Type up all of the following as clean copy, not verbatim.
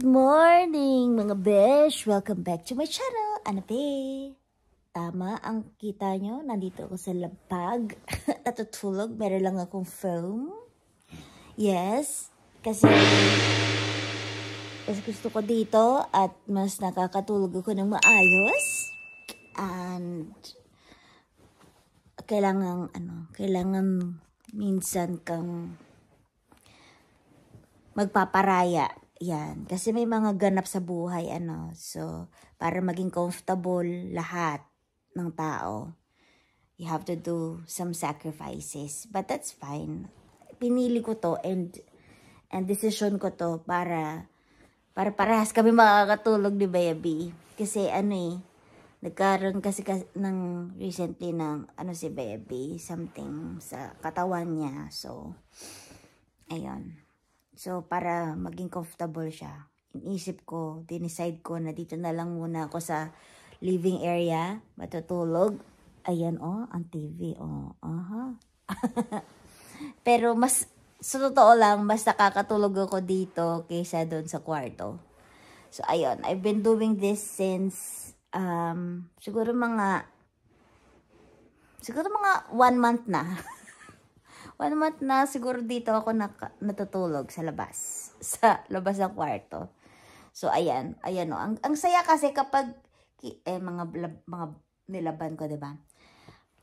Good morning mga besh! Welcome back to my channel, Ana Pe. Tama ang kita nyo, nandito ako sa lapag. Natutulog, meron lang akong foam. Yes, kasi gusto ko dito at mas nakakatulog ako ng maayos. And kailangan minsan kang magpaparaya. Yan. Kasi may mga ganap sa buhay, So, para maging comfortable lahat ng tao, you have to do some sacrifices. But that's fine. Pinili ko to and decision ko to para parehas kami makakatulog ni Baby. Kasi nagkaroon kasi ng recently ng si Baby, something sa katawan niya. So, ayun. So, para maging comfortable siya, inisip ko, dinicide ko na dito na lang muna ako sa living area, matutulog. Ayan, ang TV, Pero sa totoo lang, mas nakakatulog ako dito kaysa doon sa kwarto. So, ayun, I've been doing this since, siguro mga 1 month na. 1 month na siguro dito ako natutulog sa labas. Sa labas ng kwarto. So, ayan. Ang saya kasi kapag, mga nilaban ko, diba?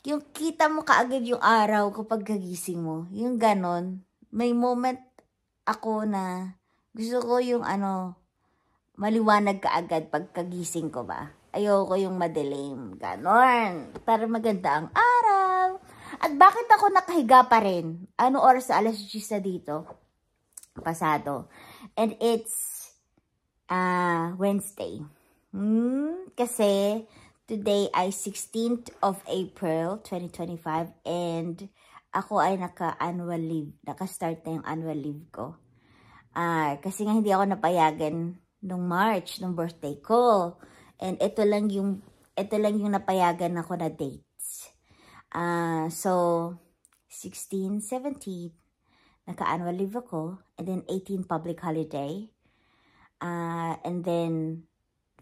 Yung kita mo kaagad yung araw kapag kagising mo. Yung ganon. May moment ako na gusto ko yung maliwanag kaagad pag kagising ko ba. Ayoko yung madilim. Ganon. Para maganda ang araw. At bakit ako nakahiga pa rin? Ano oras sa 10:00 na dito? Pasado. And it's Wednesday. Kasi today ay 16th of April 2025 and ako ay naka-annual leave. Naka-start na yung annual leave ko. Kasi nga hindi ako napayagan nung March, nung birthday ko. And ito lang yung napayagan ako na date. So, 16, 17, naka-annual leave ako. And then, 18, public holiday. And then,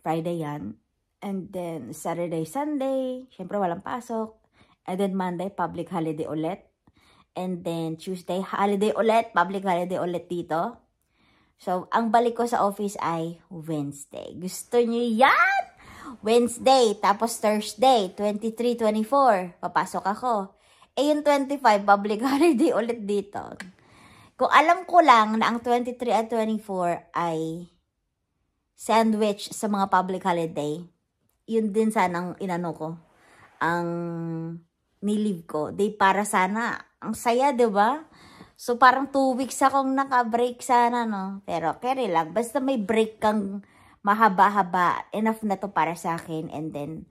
Friday yan. And then, Saturday, Sunday, syempre walang pasok. And then, Monday, public holiday ulit. And then, Tuesday, holiday ulit, public holiday ulit dito. So, ang balik ko sa office ay Wednesday. Gusto nyo yan? Wednesday, tapos Thursday, 23, 24, papasok ako. Yung 25, public holiday ulit dito. Kung alam ko lang na ang 23 at 24 ay sandwich sa mga public holiday, yun din sanang ko, ang nilive ko. Para sana, ang saya, diba? So, parang 2 weeks akong naka-break sana, no? Pero, carry lang. Basta may break kang mahaba-haba, enough na to para sa akin. And then,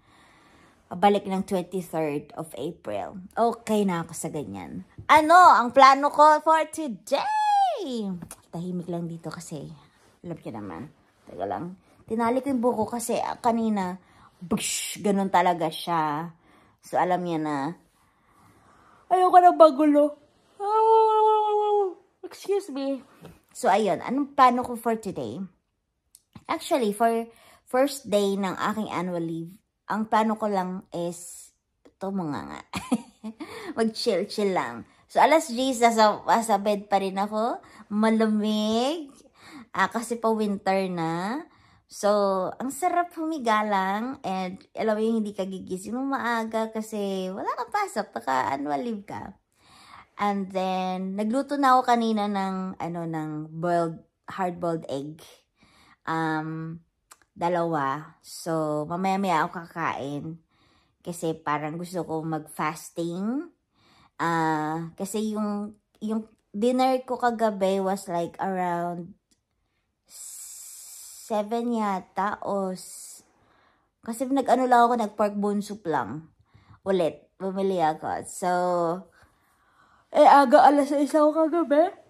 balik ng 23rd of April. Okay na ako sa ganyan. Ang plano ko for today? Tahimik lang dito kasi, alam niyo naman. Teka lang. Tinali ko yung buko kasi kanina, bush, ganun talaga siya. So, alam niya na, ayoko na bagulo. Excuse me. So, ayun. Anong plano ko for today? Actually, for first day ng aking annual leave, ang plano ko lang is, ito nga. Mag-chill-chill lang. So, 10:00, sa bed pa rin ako. Malamig. Kasi pa winter na. So, ang sarap humiga lang. And, alam mo yung hindi ka gigising mo maaga kasi wala kang pasok. Naka-annual leave ka. And then, nagluto na ako kanina ng hard-boiled egg. 2. So, mamaya-maya ako kakain. Kasi parang gusto ko mag-fasting. Kasi yung dinner ko kagabi was like around 7 yata. Kasi lang ako, nag-pork bone soup lang. Ulit, bumili ako. So, aga 6:00 ako kagabi.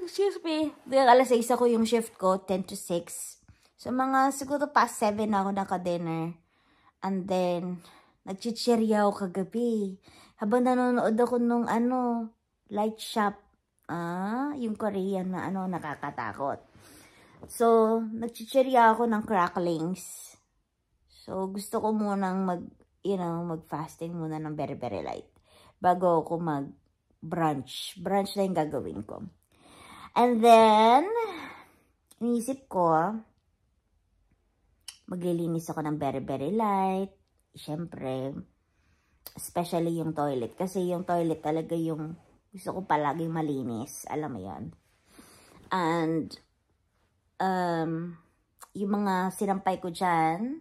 Excuse me. Alas 6 ako yung shift ko, 10 to 6. So, mga siguro past 7 na ako naka-dinner. And then, nagchichirya ako kagabi. Habang nanonood ako nung light shop. Yung Korean na nakakatakot. So, nagchichirya ako ng cracklings. So, gusto ko munang mag-fasting muna ng very, very light. Bago ako mag-brunch. Brunch na yung gagawin ko. And then, inisip ko, maglilinis ako ng very, very light. Siyempre, especially yung toilet. Kasi yung toilet talaga yung gusto ko palaging malinis. Alam mo yan. And, yung mga sinampay ko dyan,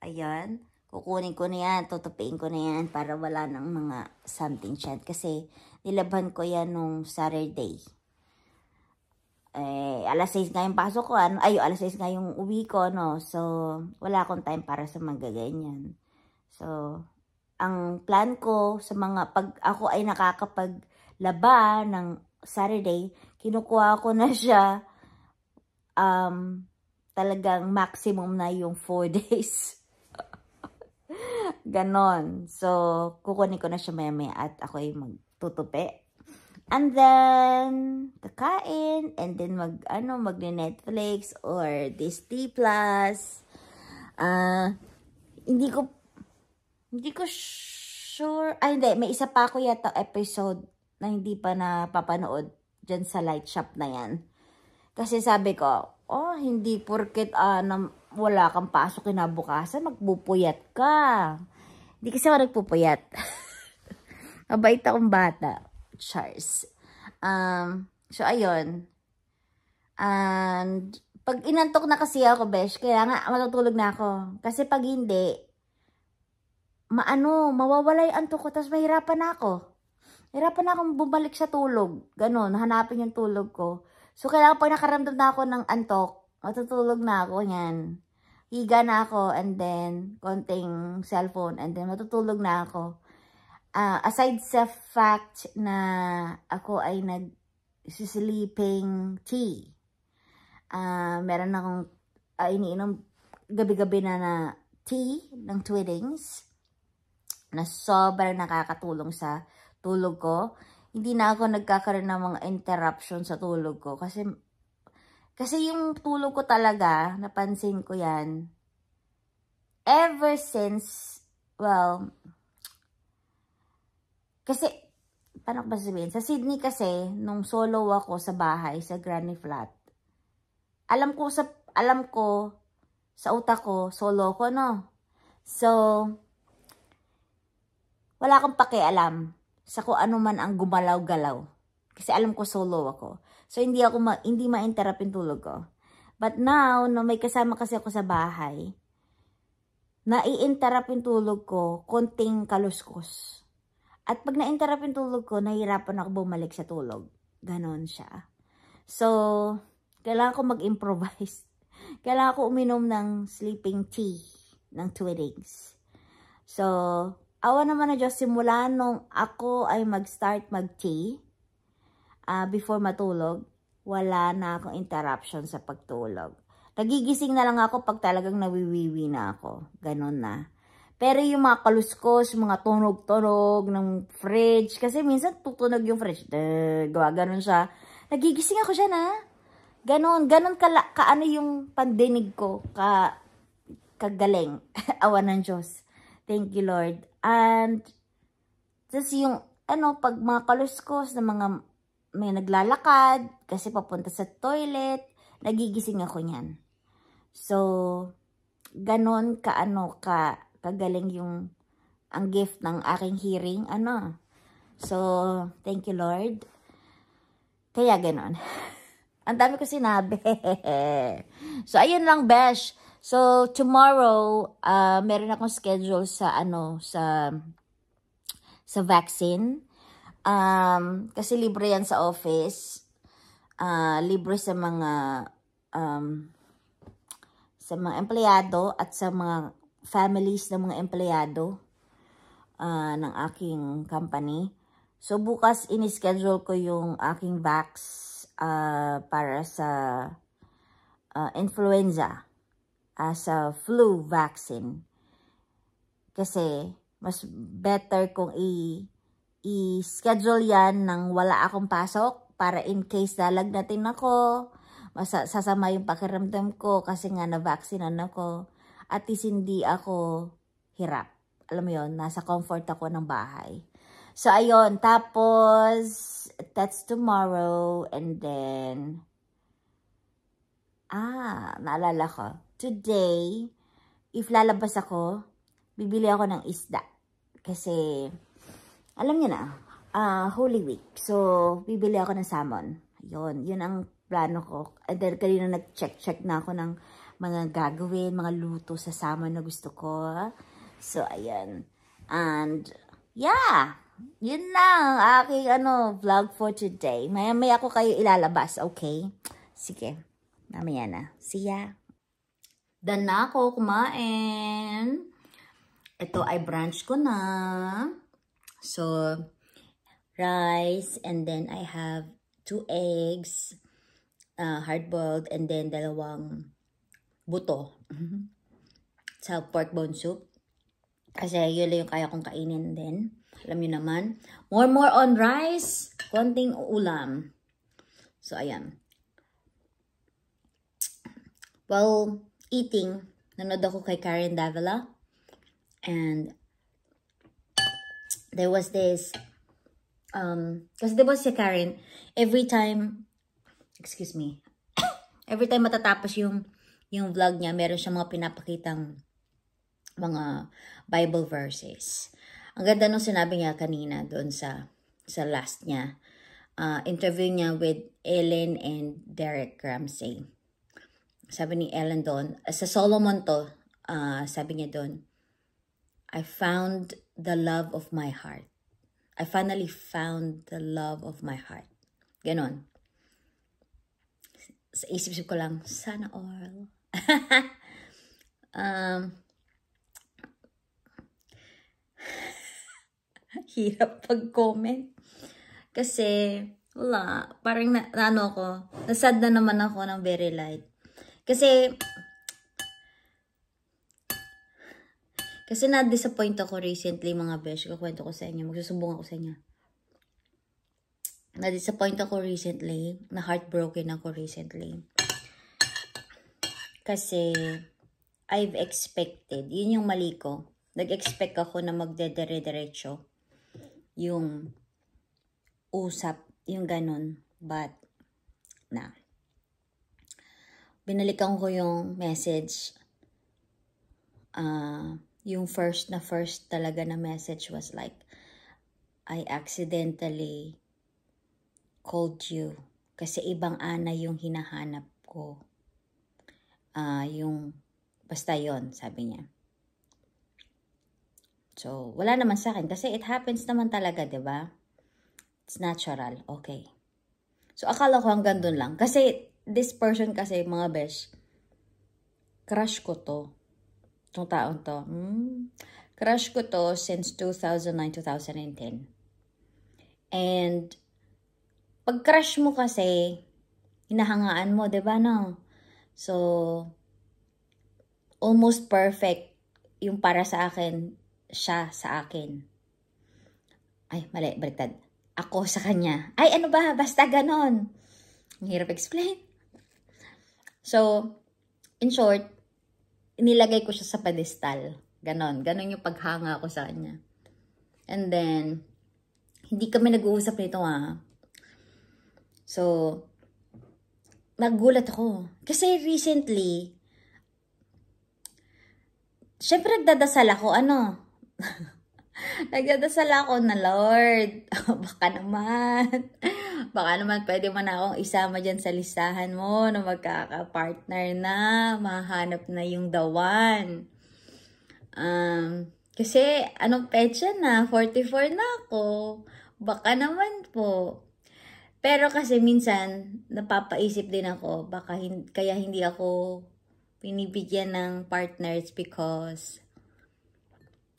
ayan, kukunin ko na yan, tutupiin ko na yan para wala ng mga something dyan. Kasi, nilabhan ko yan nung Saturday. Alas 6 nga yung pasok ko, alas 6 nga yung uwi ko, no? So, wala akong time para sa mga ganyan. So, ang plan ko sa pag ako ay nakakapaglaba ng Saturday, kinukuha ko na siya, talagang maximum na yung 4 days. Ganon. So, kukunin ko na siya maya at ako ay magtutupi. And then, kakain, and then mag-Netflix or Disney Plus. Hindi ko sure, hindi, may isa pa ako yata episode na hindi pa napapanood dyan sa light shop na yan. Kasi sabi ko, hindi porket wala kang pasok kinabukasan, magpupuyat ka. Hindi kasi ako nagpupuyat. Mabait akong bata. Charles. So, ayun. And, pag inantok na kasi ako, besh, kaya nga matutulog na ako. Kasi pag hindi, mawawala yung antok ko, tapos mahirapan na ako. Mahirapan na akong bumalik sa tulog. Ganon, hanapin yung tulog ko. So, kailangan pag nakaramdam na ako ng antok, matutulog na ako, yan. Higa na ako, and then, konting cellphone, and then matutulog na ako. Aside sa fact na ako ay nag-sleeping tea, meron akong iniinom gabi-gabi na tea ng Twinings na sobrang nakakatulong sa tulog ko. Hindi na ako nagkakaroon ng mga interruption sa tulog ko. Kasi yung tulog ko talaga, napansin ko yan, ever since, kasi, paano ko ba sabihin? Sa Sydney kasi, nung solo ako sa bahay, sa granny flat, alam ko sa utak ko, solo ko, no? So, wala akong pakialam sa kung ano man ang gumalaw-galaw. Kasi alam ko solo ako. So, hindi ma-interrupt yung tulog ko. But now, na may kasama kasi ako sa bahay, nai-interrupt yung tulog ko, konting kaluskos. At pag na-interrupt yung tulog ko, nahihirapan ako bumalik sa tulog. Ganon siya. So, kailangan ko mag-improvise. Kailangan ko uminom ng sleeping tea ng Twinings. So, awa naman na Diyos, simula nung ako ay mag-start mag-tea, before matulog, wala na akong interruption sa pagtulog. Nagigising na lang ako pag talagang nawiwiwi na ako. Ganon na. Pero yung mga kaluskos, mga tunog-tunog ng fridge, kasi minsan tutunog yung fridge. Ganon siya. Nagigising ako dyan, Ganon kaano yung pandinig ko, kagaling. Awa ng Diyos. Thank you, Lord. And, tas yung, pag mga kaluskos na may naglalakad, kasi papunta sa toilet, nagigising ako niyan. So, ganon kagaling ang gift ng aking hearing, So, thank you, Lord. Kaya ganon. Ang dami ko sinabi. So, ayun lang, besh. So, tomorrow, meron akong schedule sa vaccine. Kasi libre yan sa office. Libre sa mga empleyado at sa mga families ng mga empleyado ng aking company. So, bukas in-schedule ko yung aking vax para sa influenza, sa flu vaccine. Kasi, mas better kung i-schedule yan nang wala akong pasok para in case lalagnatin ako, sasama yung pakiramdam ko kasi nga na-vaccinean ako. At least hindi ako hirap. Alam mo yun, nasa comfort ako ng bahay. So, ayun. Tapos, that's tomorrow. And then, naalala ko. Today, if lalabas ako, bibili ako ng isda. Kasi, alam niyo na, Holy Week. So, bibili ako ng salmon. Yun ang plano ko. And then, kanina nag-check na ako ng mga gagawin, mga luto sa salmon na gusto ko. So, ayan. And, yeah. Yun lang aking vlog for today. Maya-maya ako kayo ilalabas, okay? Sige. Mamaya na. See ya. Done na ako kumain. Ito ay brunch ko na. So, rice. And then I have 2 eggs. Hard-boiled. And then 2 buto. Sa pork bone soup. Kasi yun lang yung kaya kong kainin din. Alam niyo naman. More on rice. Konting ulam. So, ayan. While eating, nanood ako kay Karen Davila. And there was this, kasi diba si Karen, every time matatapos yung vlog niya, meron siya mga pinapakitang mga Bible verses. Ang ganda nung sinabi niya kanina doon sa last niya. Interview niya with Ellen and Derek Ramsey. Sabi ni Ellen doon, sa Solomon to, sabi niya doon, I found the love of my heart. I finally found the love of my heart. Ganon. Sa isip ko lang, sana all. Hirap pag-comment. Kasi, wala. Parang nasad na naman ako ng very light. Kasi na-disappoint ako recently, mga besh. Kukwento ko sa inyo. Magsusumbong ako sa inyo. Na-disappoint ako recently. Na-heartbroken ako recently. Kasi, I've expected. Yun yung mali ko. Nag-expect ako na magdedere-derecho. Yung usap. Yung ganun. But, binalikan ko yung message. Yung first talaga na message was like, I accidentally called you. Kasi ibang Ana yung hinahanap ko. Basta yon, sabi niya. So, wala naman sa akin. Kasi it happens naman talaga, diba? It's natural. Okay. So, akala ko hanggang dun lang. Kasi, this person kasi, mga besh, crush ko to. Itong taon to. Crush ko to since 2009-2010. And, pag crush mo kasi, hinahangaan mo, diba no? So, almost perfect yung para sa akin, siya sa akin. Ay, mali, baliktad. Ako sa kanya. Ay, ano ba? Basta ganon. Ang hirap explain. So, in short, inilagay ko siya sa pedestal. Ganon. Ganon yung paghanga ko sa kanya. And then, hindi kami nag-uusap nito So, nagulat ako. Kasi recently, syempre nagdadasal ako, nagdadasal ako na Lord, baka naman pwede mo na akong isama dyan sa listahan mo na magkaka-partner na, mahanap na yung the one. Kasi, anong petsa na? 44 na ako. Baka naman po. Pero kasi minsan, napapaisip din ako, kaya hindi ako pinibigyan ng partners because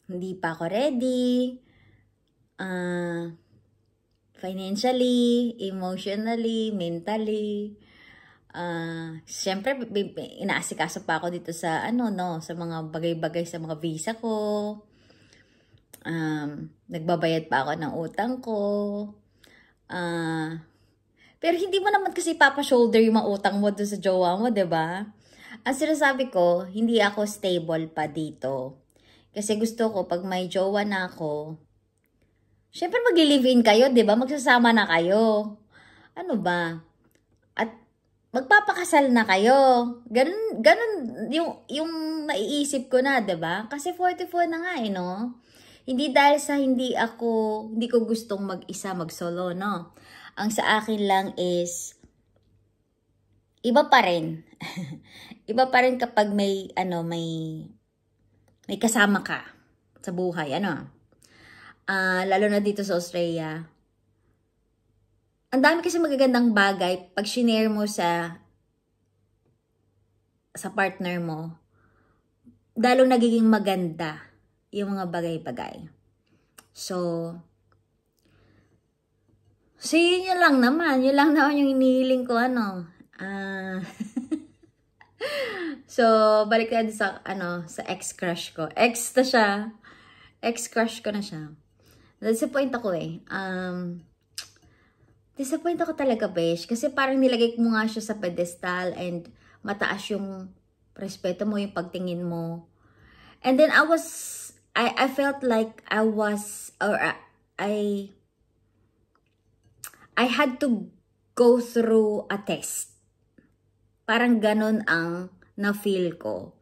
hindi pa ako ready, financially, emotionally, mentally. Siyempre, inaasikaso pa ako dito sa, sa mga bagay-bagay sa mga visa ko. Nagbabayad pa ako ng utang ko. Pero hindi mo naman kasi papa-shoulder yung mga utang mo doon sa jowa mo, 'di ba? Ang sinasabi ko, hindi ako stable pa dito. Kasi gusto ko, pag may jowa na ako, syempre mag-live-in kayo, 'di ba? Magsasama na kayo. Ano ba? At magpapakasal na kayo. Ganun yung naiisip ko na, 'di ba? Kasi 44 na nga no? Hindi dahil sa hindi ko gustong mag-isa, mag-solo, no? Ang sa akin lang is, iba pa rin. Iba pa rin kapag may kasama ka sa buhay, lalo na dito sa Australia. Ang dami kasi magagandang bagay pag shinare mo sa partner mo, lalong nagiging maganda yung mga bagay-bagay. So yun lang naman. Yun lang naman yung inihiling ko, So, balik na sa, sa ex-crush ko. Ex na siya. Ex-crush ko na siya. Disappoint ako disappoint ako talaga, besh. Kasi parang nilagay mo nga siya sa pedestal and mataas yung respeto mo, yung pagtingin mo. And then I felt like I had to go through a test. Parang ganun ang na-feel ko.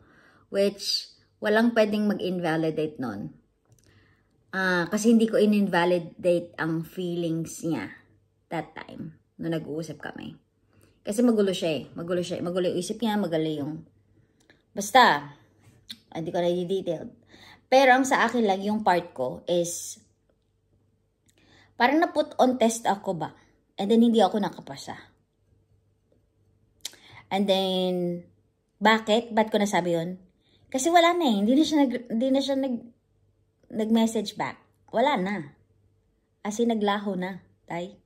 Which, walang pwedeng mag-invalidate nun. Kasi hindi ko in-invalidate ang feelings niya that time, nung nag-uusap kami. Kasi magulo siya. Magulo yung isip niya, magulo yung... Basta, hindi ko na i-detail. Pero ang sa akin lang, yung part ko is, parang na-put on test ako ba? And then, hindi ako nakapasa. And then, bakit? Ba't ko nasabi yun? Kasi wala na Hindi na siya nag-message back. Wala na. As in, naglaho na. Tay.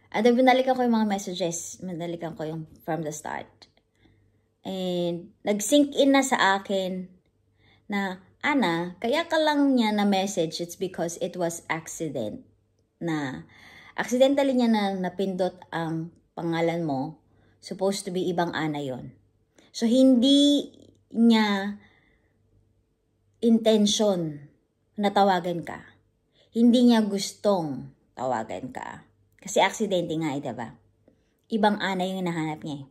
And then, binalikan ko yung mga messages. Binalikan ko yung from the start. And, nag-sink in na sa akin na, Ana, kaya ka lang niya na message, it's because it was accidentally niya na napindot ang pangalan mo, supposed to be ibang Ana yon. So, hindi niya intention na tawagan ka. Hindi niya gustong tawagan ka. Kasi aksidente nga diba? Ibang Ana yung hinahanap niya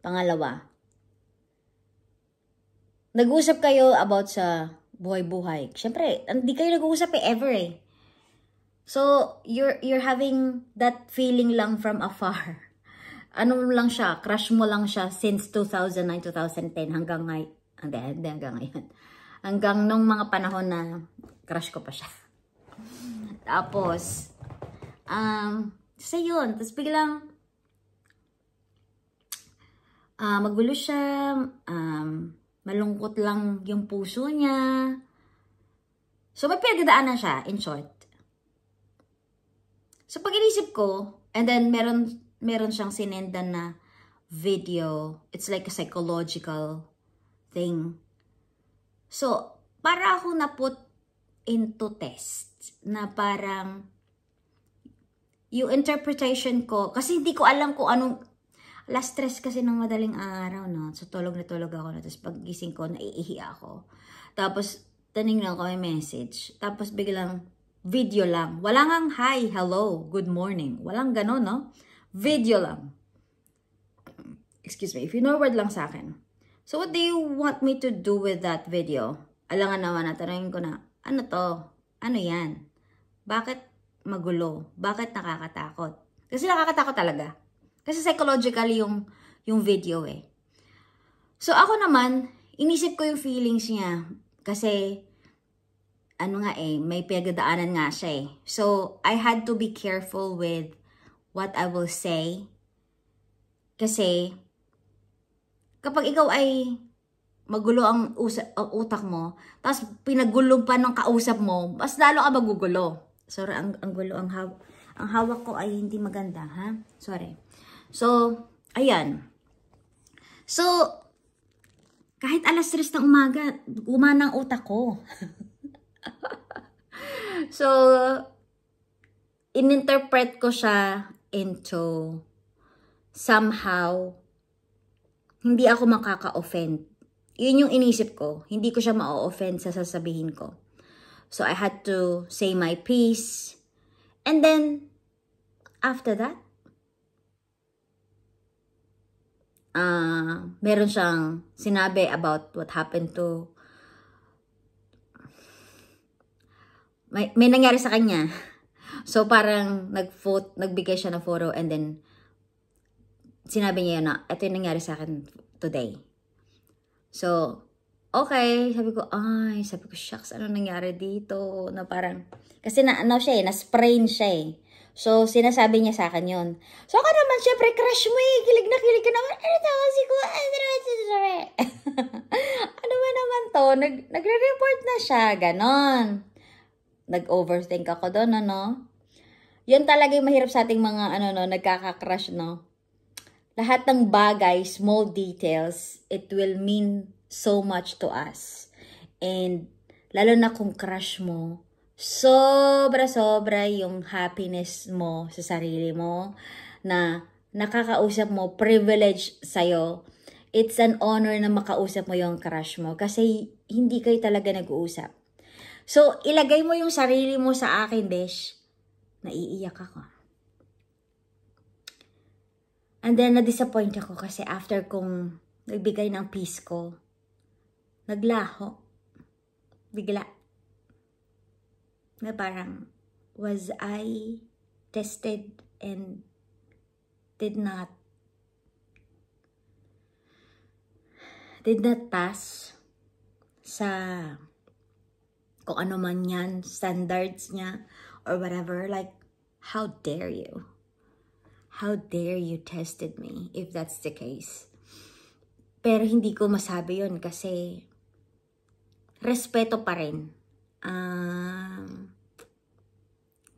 Pangalawa, nag-uusap kayo about sa buhay-buhay. Siyempre, hindi kayo nag-uusap ever So, you're having that feeling lang from afar. Ano lang siya, crush mo lang siya since 2009, 2010 hanggang ngayon. Hanggang ngayon. Hanggang nung mga panahon na crush ko pa siya. Tapos, so yun. Tapos biglang, magulo siya, malungkot lang yung puso niya. So, may pinagdadaanan siya, in short. So, pag inisip ko, and then meron siyang sinendan na video. It's like a psychological thing. So, para ako na-put into test na parang yung interpretation ko, kasi hindi ko alam kung anong last stress kasi ng madaling araw, no? So, tulog na tulog ako na. Tapos, pag-gising ko, naiihi ako. Tapos, tinignan ko may message. Tapos, biglang, video lang. Walang ang hi, hello, good morning. Walang ganon, no? Video lang. Excuse me, if you know word lang sa akin. So, what do you want me to do with that video? Alangan naman na, tanongin ko na, ano to? Ano yan? Bakit magulo? Bakit nakakatakot? Kasi nakakatakot talaga. Kasi psychologically yung video So ako naman, inisip ko yung feelings niya. Kasi, may pinagdadaanan nga siya So, I had to be careful with what I will say. Kasi, kapag ikaw ay magulo ang utak mo, tapos pinagulo pa ng kausap mo, mas lalo ka magugulo. Sorry, ang gulo, ang hawak ko ay hindi maganda, ha? Sorry. So, ayan. So, kahit alas 3 ng umaga, gumana ang utak ko. So, ininterpret ko siya into somehow hindi ako makaka-offend. Yun yung inisip ko. Hindi ko siya ma-offend sa sasabihin ko. So I had to say my piece. And then, after that, meron siyang sinabi about what happened to may nangyari sa kanya. So parang nagbigay siya ng photo and then sinabi niya na ito yung nangyari sa akin today. So okay, sabi ko shucks, ano nangyari dito? Na parang kasi na-sprain siya eh. So, sinasabi niya sa akin yun. So, ako naman, syempre, crush mo eh. Kilig na kilig ka naman. Ano tawag si Kuya? Ano ba naman to? Nagre-report na siya. Ganon. Nag-overthink ako doon, ano? Yun talaga yung mahirap sa ating mga, nagkaka-crush, no? Lahat ng bagay, small details, it will mean so much to us. And, lalo na kung crush mo, sobra-sobra yung happiness mo sa sarili mo na nakakausap mo, privilege sa'yo. It's an honor na makausap mo yung crush mo kasi hindi kayo talaga nag-uusap. So, ilagay mo yung sarili mo sa akin, besh. Naiiyak ako. And then, na-disappoint ako kasi after kong nagbigay ng peace ko, naglaho. Bigla. Na parang, was I tested and did not pass sa kung ano man yan, standards niya, or whatever. Like, how dare you? How dare you tested me if that's the case? Pero hindi ko masabi yun kasi respeto pa rin.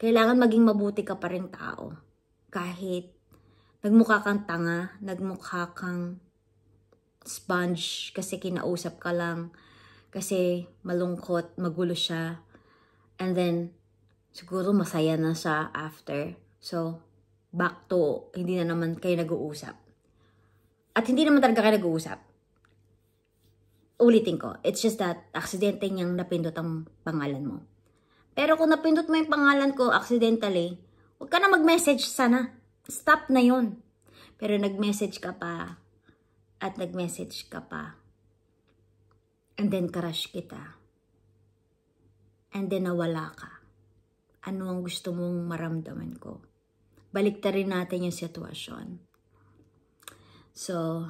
Kailangan maging mabuti ka pa rin tao. Kahit nagmukha kang tanga, nagmukha kang sponge kasi kinausap ka lang, kasi malungkot, magulo siya. And then, siguro masaya na siya after. So, back to, hindi na naman kayo nag-uusap. At hindi naman talaga kayo nag-uusap. Ulitin ko, it's just that aksidente niyang napindot ang pangalan mo. Pero kung napindot mo yung pangalan ko accidentally, huwag ka na mag-message sana. Stop na yun. Pero nag-message ka pa at nag-message ka pa. And then crush kita. And then nawala ka. Ano ang gusto mong maramdaman ko? Baliktarin natin yung sitwasyon. So,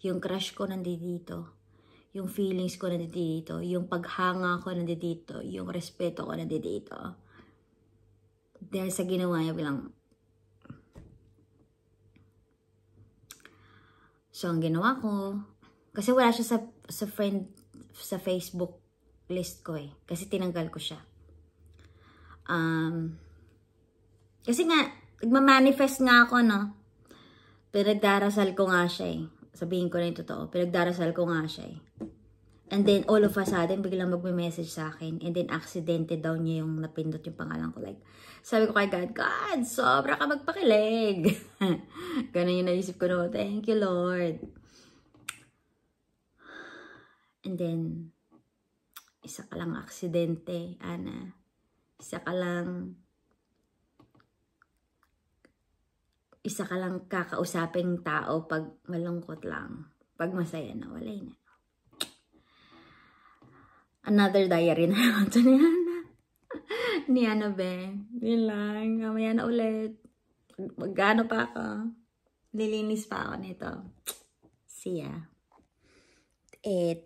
yung crush ko nandito. Yung feelings ko nandito, yung paghanga ko nandito, yung respeto ko nandito. Dahil sa ginawa niya bilang. So, ang ginawa ko, kasi wala siya sa friend, sa Facebook list ko eh. Kasi tinanggal ko siya. Kasi nga, nagmamanifest nga ako, no? Pinagdarasal ko nga siya eh. Sabihin ko na yung totoo. Pinagdarasal ko nga siya eh. And then, all of a sudden, biglang magme-message sa akin. And then, aksidente daw niya yung napindot yung pangalan ko. Like, sabi ko kay God, God, sobra ka magpakilig. Ganun yung naisip ko no. Thank you, Lord. And then, isa ka lang aksidente, Ana. Isa ka lang kakausaping tao pag malungkot lang. Pag masaya na, wala na. Another diary na naman ito ni Ana. Ni Ana, be. Yun lang. Mamaya na ulit. Magano pa ako. Lilinis pa ako nito. See ya.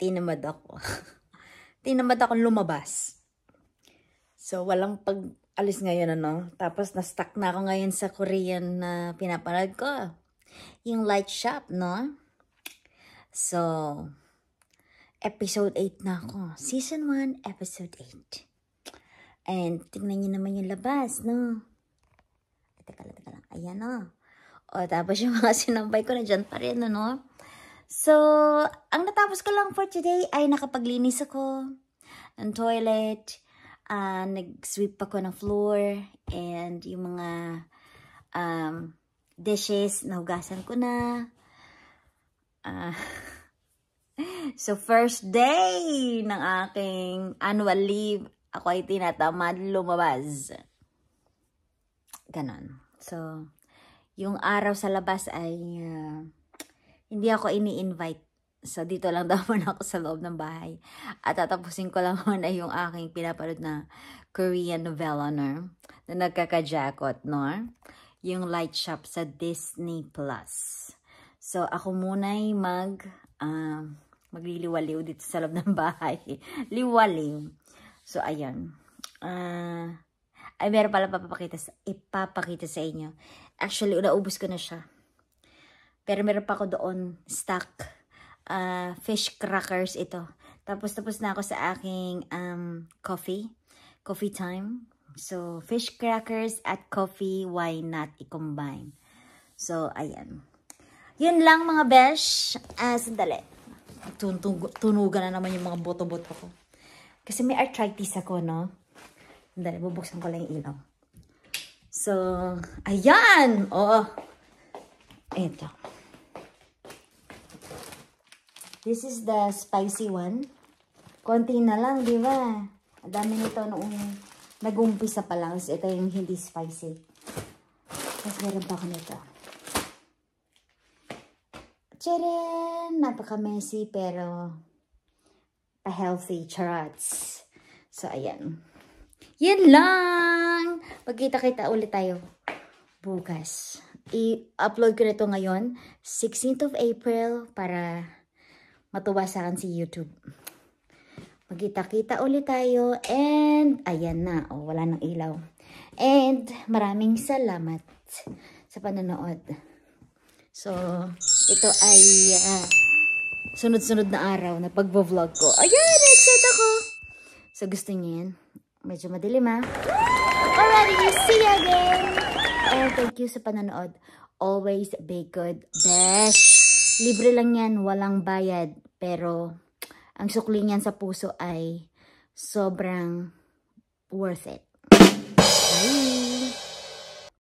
Tinamad ako. Tinamad akong lumabas. So, walang pag-alis ngayon, ano. Tapos, na-stuck na ako ngayon sa Korean na pinapanood ko. Yung Light Shop, no? So, episode 8 na ako. Season 1, episode 8. And, tingnan nyo naman yung labas, no? Teka lang. Ayan, no? O, tapos yung mga sinampay ko na dyan pa rin, no? So, ang natapos ko lang for today ay nakapaglinis ako ng toilet. Nag-sweep ako ng floor. And yung mga dishes, nahugasan ko na. So, first day ng aking annual leave, ako ay tinatamad lumabas. Ganon. So, yung araw sa labas ay hindi ako ini-invite. So, dito lang daw muna ako sa loob ng bahay. At tatapusin ko lang muna yung aking pinapanood na Korean novela, no? Na nagkakajakot, no? Yung Light Shop sa Disney Plus. So, ako muna'y magliliwaliw dito sa loob ng bahay. Liwaliw. So, ayan. Ay, meron pala ipapakita sa inyo. Actually, naubos ko na siya. Pero meron pa ako doon stock. Fish crackers ito. Tapos na ako sa aking coffee time. So, fish crackers at coffee, why not i-combine? So, ayan. Yun lang mga besh. Sandali. Tunugan na naman yung mga boto-boto ko. Kasi may arthritis ako, no? Sandali, bubuksan ko lang yung ilaw. So, ayan! Oo. Ito. This is the spicy one. Konti na lang, di ba? Ang dami nito noong nag-umpisa pa lang. So, ito yung hindi spicy. Tapos meron pa ako nito. Tcharan! Napaka-messy pero pa-healthy. Charats. So, ayan. Yan lang! Magkita-kita ulit tayo bukas. I-upload ko na ito ngayon, 16th of April, para matuwa sa akin si YouTube. Magkita-kita ulit tayo. And, ayan na. Oh, wala nang ilaw. And, maraming salamat sa panonood. So, ito ay sunod-sunod na araw na pagbo-vlog ko. Ayan! Excited ako! So, gusto niyo yan? Medyo madilim, ha? Alrighty! See you again! And thank you sa panonood. Always be good, besh! Libre lang yan, walang bayad. Pero, ang sukli niyan sa puso ay sobrang worth it. Bye!